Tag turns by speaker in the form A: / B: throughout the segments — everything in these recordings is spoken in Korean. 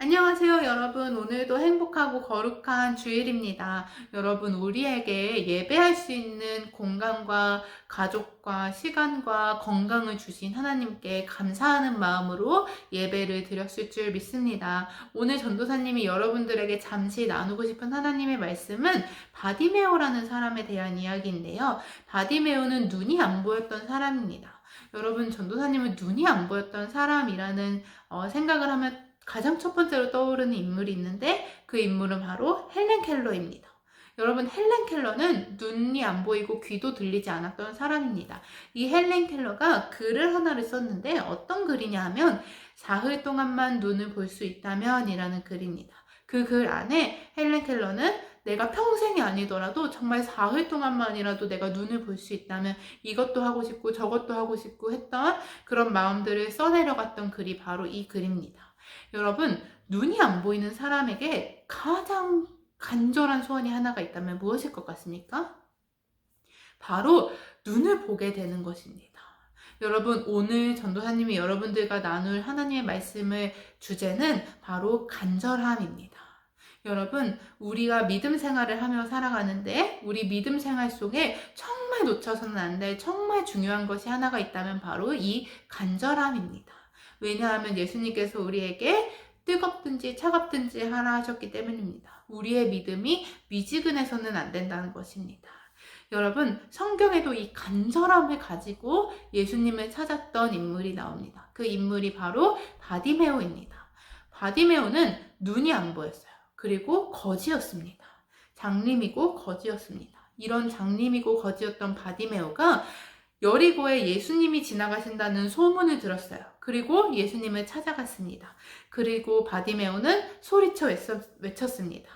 A: 안녕하세요, 여러분. 오늘도 행복하고 거룩한 주일입니다. 여러분, 우리에게 예배할 수 있는 공간과 가족과 시간과 건강을 주신 하나님께 감사하는 마음으로 예배를 드렸을 줄 믿습니다. 오늘 전도사님이 여러분들에게 잠시 나누고 싶은 하나님의 말씀은 바디메오라는 사람에 대한 이야기인데요. 바디메오는 눈이 안 보였던 사람입니다. 여러분, 전도사님은 눈이 안 보였던 사람이라는 생각을 하면 가장 첫 번째로 떠오르는 인물이 있는데 그 인물은 바로 헬렌 켈러입니다. 여러분, 헬렌 켈러는 눈이 안 보이고 귀도 들리지 않았던 사람입니다. 이 헬렌 켈러가 글을 하나를 썼는데 어떤 글이냐 하면 사흘 동안만 눈을 볼 수 있다면 이라는 글입니다. 그 글 안에 헬렌 켈러는 내가 평생이 아니더라도 정말 사흘 동안만이라도 내가 눈을 볼 수 있다면 이것도 하고 싶고 저것도 하고 싶고 했던 그런 마음들을 써내려갔던 글이 바로 이 글입니다. 여러분, 눈이 안 보이는 사람에게 가장 간절한 소원이 하나가 있다면 무엇일 것 같습니까? 바로 눈을 보게 되는 것입니다. 여러분, 오늘 전도사님이 여러분들과 나눌 하나님의 말씀의 주제는 바로 간절함입니다. 여러분, 우리가 믿음 생활을 하며 살아가는데 우리 믿음 생활 속에 정말 놓쳐서는 안 될 정말 중요한 것이 하나가 있다면 바로 이 간절함입니다. 왜냐하면 예수님께서 우리에게 뜨겁든지 차갑든지 하라 하셨기 때문입니다. 우리의 믿음이 미지근해서는 안 된다는 것입니다. 여러분, 성경에도 이 간절함을 가지고 예수님을 찾았던 인물이 나옵니다. 그 인물이 바로 바디메오입니다. 바디메오는 눈이 안 보였어요. 그리고 거지였습니다. 장님이고 거지였습니다. 이런 장님이고 거지였던 바디메오가 여리고에 예수님이 지나가신다는 소문을 들었어요. 그리고 예수님을 찾아갔습니다. 그리고 바디메오는 소리쳐 외쳤습니다.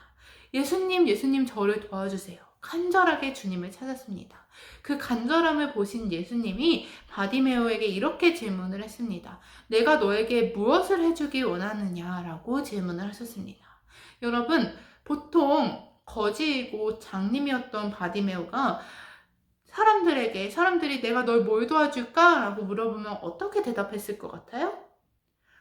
A: 예수님, 예수님 저를 도와주세요. 간절하게 주님을 찾았습니다. 그 간절함을 보신 예수님이 바디메오에게 이렇게 질문을 했습니다. 내가 너에게 무엇을 해주기 원하느냐라고 질문을 하셨습니다. 여러분, 보통 거지이고 장님이었던 바디메오가 사람들이 내가 널 뭘 도와줄까? 라고 물어보면 어떻게 대답했을 것 같아요?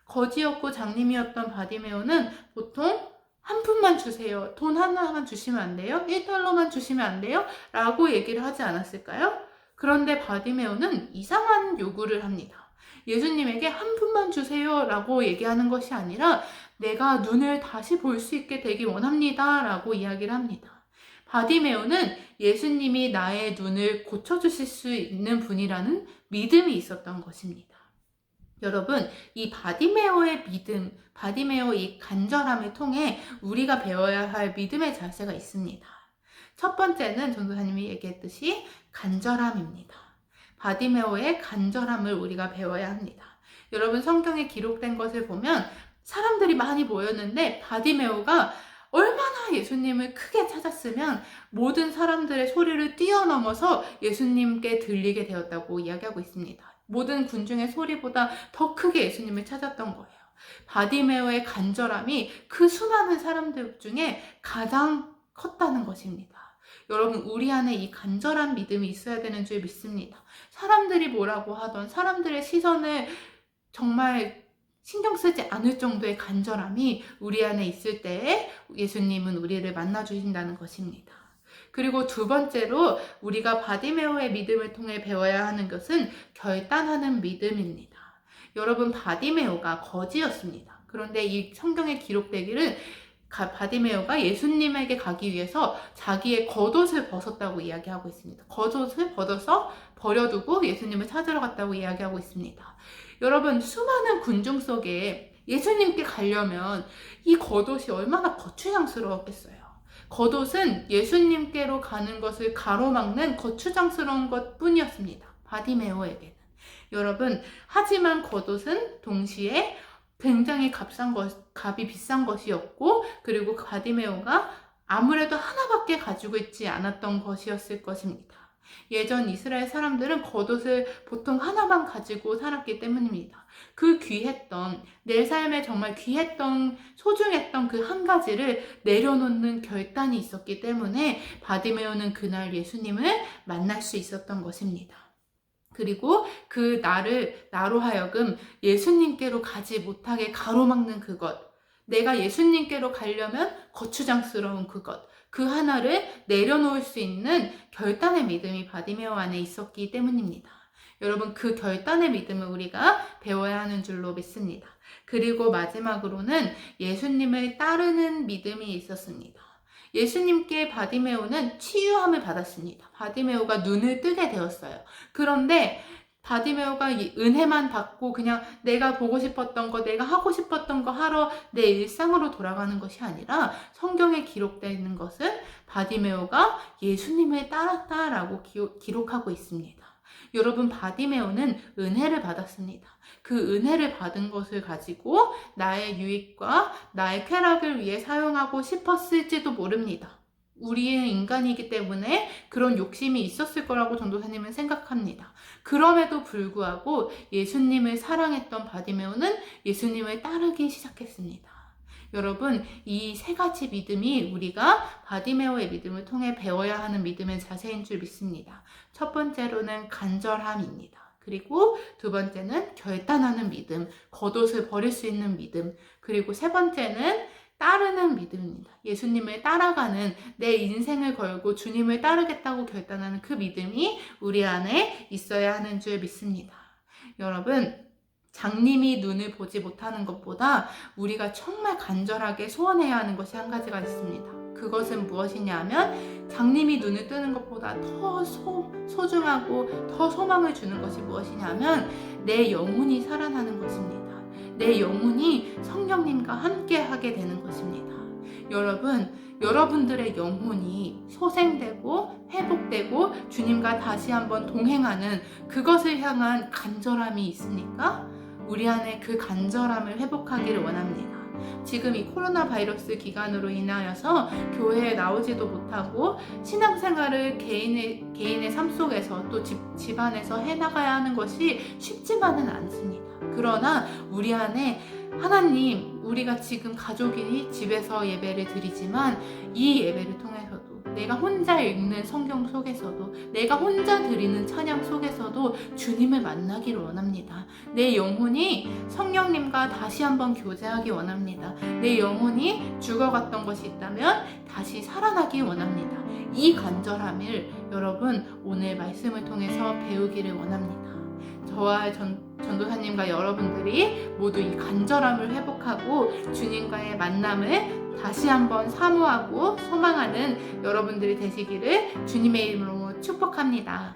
A: 거지였고 장님이었던 바디메오는 보통 한 푼만 주세요. 돈 하나만 주시면 안 돼요? 1달러만 주시면 안 돼요? 라고 얘기를 하지 않았을까요? 그런데 바디메오는 이상한 요구를 합니다. 예수님에게 한 푼만 주세요 라고 얘기하는 것이 아니라 내가 눈을 다시 볼 수 있게 되기 원합니다 라고 이야기를 합니다. 바디메오는 예수님이 나의 눈을 고쳐주실 수 있는 분이라는 믿음이 있었던 것입니다. 여러분, 이 바디메오의 믿음, 바디메오의 이 간절함을 통해 우리가 배워야 할 믿음의 자세가 있습니다. 첫 번째는 전도사님이 얘기했듯이 간절함입니다. 바디메오의 간절함을 우리가 배워야 합니다. 여러분, 성경에 기록된 것을 보면 사람들이 많이 모였는데 바디메오가 얼마나 예수님을 크게 찾았으면 모든 사람들의 소리를 뛰어넘어서 예수님께 들리게 되었다고 이야기하고 있습니다. 모든 군중의 소리보다 더 크게 예수님을 찾았던 거예요. 바디메오의 간절함이 그 수많은 사람들 중에 가장 컸다는 것입니다. 여러분, 우리 안에 이 간절한 믿음이 있어야 되는 줄 믿습니다. 사람들이 뭐라고 하던 사람들의 시선을 정말 신경 쓰지 않을 정도의 간절함이 우리 안에 있을 때에 예수님은 우리를 만나주신다는 것입니다. 그리고 두 번째로 우리가 바디메오의 믿음을 통해 배워야 하는 것은 결단하는 믿음입니다. 여러분, 바디메오가 거지였습니다. 그런데 이 성경에 기록되기를 바디메오가 예수님에게 가기 위해서 자기의 겉옷을 벗었다고 이야기하고 있습니다. 겉옷을 벗어서 버려두고 예수님을 찾으러 갔다고 이야기하고 있습니다. 여러분, 수많은 군중 속에 예수님께 가려면 이 겉옷이 얼마나 거추장스러웠겠어요. 겉옷은 예수님께로 가는 것을 가로막는 거추장스러운 것 뿐이었습니다. 바디메오에게는. 여러분, 하지만 겉옷은 동시에 굉장히 값이 비싼 것이었고, 그리고 바디메오가 아무래도 하나밖에 가지고 있지 않았던 것이었을 것입니다. 예전 이스라엘 사람들은 겉옷을 보통 하나만 가지고 살았기 때문입니다. 그 귀했던, 내 삶에 정말 귀했던, 소중했던 그 한 가지를 내려놓는 결단이 있었기 때문에 바디메오는 그날 예수님을 만날 수 있었던 것입니다. 그리고 그 나로 하여금 예수님께로 가지 못하게 가로막는 그것, 내가 예수님께로 가려면 거추장스러운 그것, 그 하나를 내려놓을 수 있는 결단의 믿음이 바디메오 안에 있었기 때문입니다. 여러분, 그 결단의 믿음을 우리가 배워야 하는 줄로 믿습니다. 그리고 마지막으로는 예수님을 따르는 믿음이 있었습니다. 예수님께 바디메오는 치유함을 받았습니다. 바디메오가 눈을 뜨게 되었어요. 그런데 바디메오가 이 은혜만 받고 그냥 내가 보고 싶었던 거, 내가 하고 싶었던 거 하러 내 일상으로 돌아가는 것이 아니라 성경에 기록되어 있는 것은 바디메오가 예수님을 따랐다라고 기록하고 있습니다. 여러분, 바디메오는 은혜를 받았습니다. 그 은혜를 받은 것을 가지고 나의 유익과 나의 쾌락을 위해 사용하고 싶었을지도 모릅니다. 우리의 인간이기 때문에 그런 욕심이 있었을 거라고 전도사님은 생각합니다. 그럼에도 불구하고 예수님을 사랑했던 바디메오는 예수님을 따르기 시작했습니다. 여러분, 이 세 가지 믿음이 우리가 바디메오의 믿음을 통해 배워야 하는 믿음의 자세인 줄 믿습니다. 첫 번째로는 간절함입니다. 그리고 두 번째는 결단하는 믿음, 겉옷을 버릴 수 있는 믿음, 그리고 세 번째는 따르는 믿음입니다. 예수님을 따라가는, 내 인생을 걸고 주님을 따르겠다고 결단하는 그 믿음이 우리 안에 있어야 하는 줄 믿습니다. 여러분, 장님이 눈을 보지 못하는 것보다 우리가 정말 간절하게 소원해야 하는 것이 한 가지가 있습니다. 그것은 무엇이냐면 장님이 눈을 뜨는 것보다 더 소중하고 더 소망을 주는 것이 무엇이냐면 내 영혼이 살아나는 것입니다. 내 영혼이 성령님과 함께 하게 되는 것입니다. 여러분들의 영혼이 소생되고 회복되고 주님과 다시 한번 동행하는 그것을 향한 간절함이 있으니까 우리 안에 그 간절함을 회복하기를 원합니다. 지금 이 코로나 바이러스 기간으로 인하여서 교회에 나오지도 못하고 신앙생활을 개인의 삶 속에서 또 집안에서 해나가야 하는 것이 쉽지만은 않습니다. 그러나 우리 안에 하나님, 우리가 지금 가족이 집에서 예배를 드리지만 이 예배를 통해서도 내가 혼자 읽는 성경 속에서도 내가 혼자 드리는 찬양 속에서도 주님을 만나기를 원합니다. 내 영혼이 성령님과 다시 한번 교제하기 원합니다. 내 영혼이 죽어갔던 것이 있다면 다시 살아나기 원합니다. 이 간절함을 여러분 오늘 말씀을 통해서 배우기를 원합니다. 저와 전도사님과 여러분들이 모두 이 간절함을 회복하고 주님과의 만남을 다시 한번 사모하고 소망하는 여러분들이 되시기를 주님의 이름으로 축복합니다.